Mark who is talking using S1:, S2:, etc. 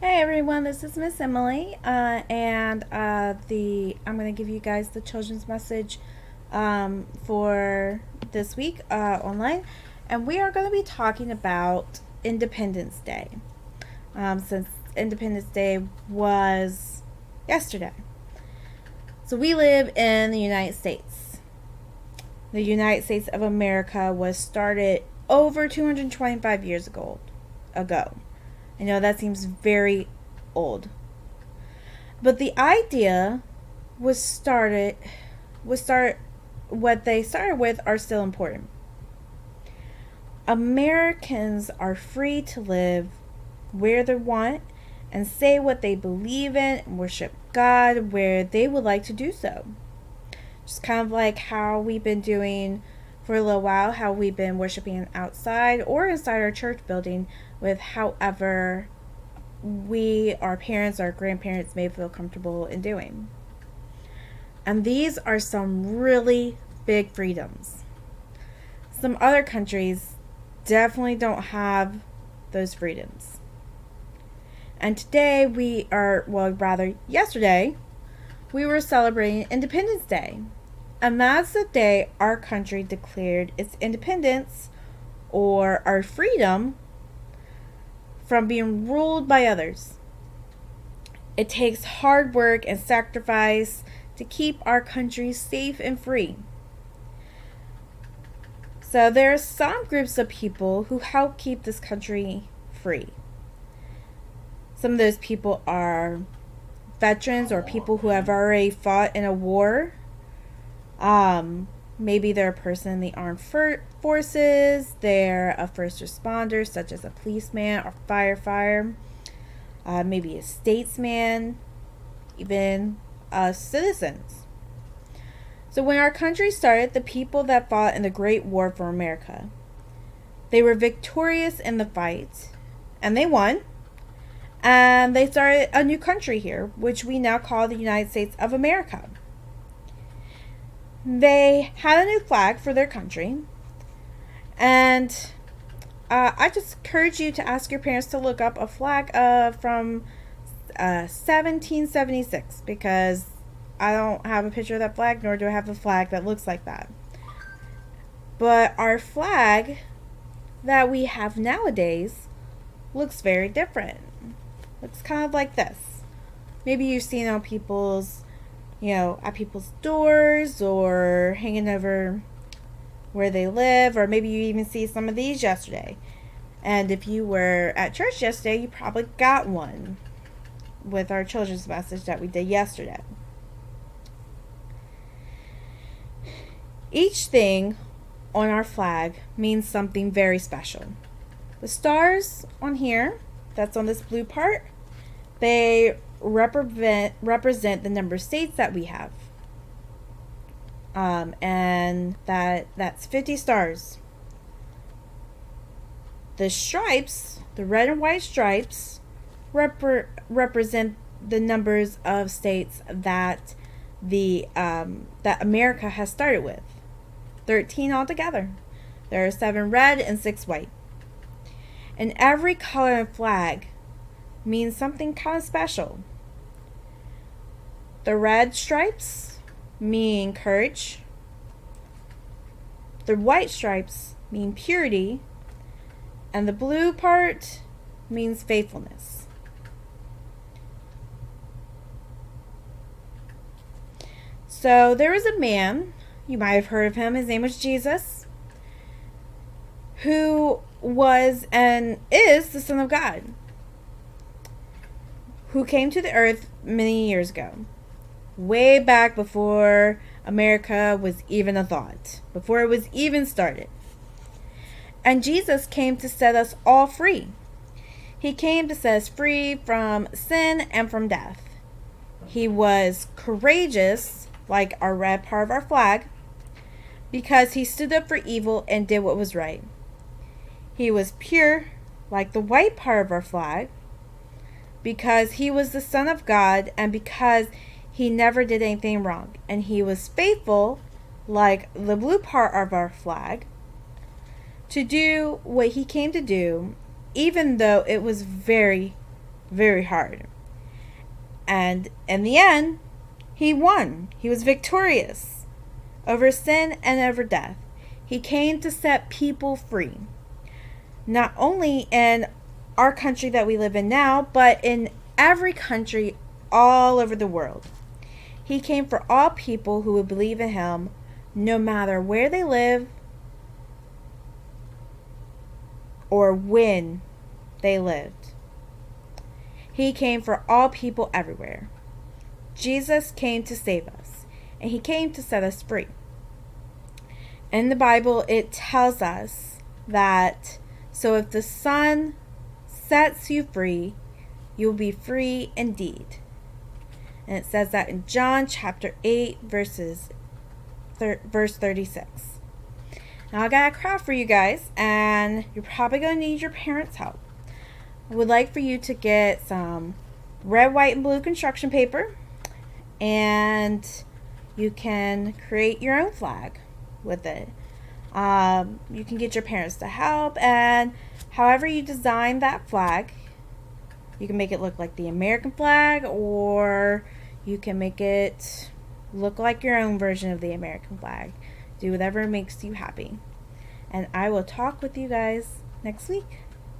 S1: Hey everyone, this is Miss Emily, and I'm going to give you guys the children's message for this week online, and we are going to be talking about Independence Day, since Independence Day was yesterday. So we live in the United States. The United States of America was started over 225 years ago. I know that seems very old. But the idea was started what they started with are still important. Americans are free to live where they want and say what they believe in and worship God where they would like to do so. Just kind of like how we've been doing for a little while, how we've been worshiping outside or inside our church building with however our parents, our grandparents may feel comfortable in doing. And these are some really big freedoms. Some other countries definitely don't have those freedoms. And today yesterday, we were celebrating Independence Day. And that's the day our country declared its independence or our freedom from being ruled by others. It takes hard work and sacrifice to keep our country safe and free. So there are some groups of people who help keep this country free. Some of those people are veterans or people who have already fought in a war. Maybe they're a person in the armed forces. They're a first responder, such as a policeman or firefighter. Maybe a statesman, even citizens. So when our country started, the people that fought in the Great War for America, they were victorious in the fight, and they won. And they started a new country here, which we now call the United States of America. They had a new flag for their country, and I just encourage you to ask your parents to look up a flag from 1776, because I don't have a picture of that flag, nor do I have a flag that looks like that. But our flag that we have nowadays looks very different. Looks kind of like this. Maybe you've seen it on at people's doors or hanging over where they live, or maybe you even see some of these yesterday. And if you were at church yesterday, you probably got one with our children's message that we did yesterday. Each thing on our flag means something very special. The stars on here, that's on this blue part, they represent the number of states that we have. And that's 50 stars. The stripes, the red and white stripes, represent the numbers of states that that America has started with. 13 altogether. There are 7 red and 6 white. And every color and flag means something kind of special. The red stripes mean courage. The white stripes mean purity. And the blue part means faithfulness. So there was a man, you might have heard of him, his name was Jesus, who was and is the Son of God, who came to the earth many years ago. Way back before America was even a thought, before it was even started. And Jesus came to set us all free. He came to set us free from sin and from death. He was courageous, like our red part of our flag, because he stood up for evil and did what was right. He was pure, like the white part of our flag, because he was the Son of God and because he never did anything wrong. And he was faithful, like the blue part of our flag, to do what he came to do, even though it was very, very hard. And in the end, he won. He was victorious over sin and over death. He came to set people free. Not only in our country that we live in now, but in every country all over the world. He came for all people who would believe in him, no matter where they live or when they lived. He came for all people everywhere. Jesus came to save us, and he came to set us free. In the Bible, it tells us that, so if the Son sets you free, you'll be free indeed. And it says that in John chapter 8, verse 36. Now I got a craft for you guys, and you're probably going to need your parents' help. I would like for you to get some red, white, and blue construction paper, and you can create your own flag with it. You can get your parents to help, and however you design that flag, you can make it look like the American flag, or you can make it look like your own version of the American flag. Do whatever makes you happy. And I will talk with you guys next week.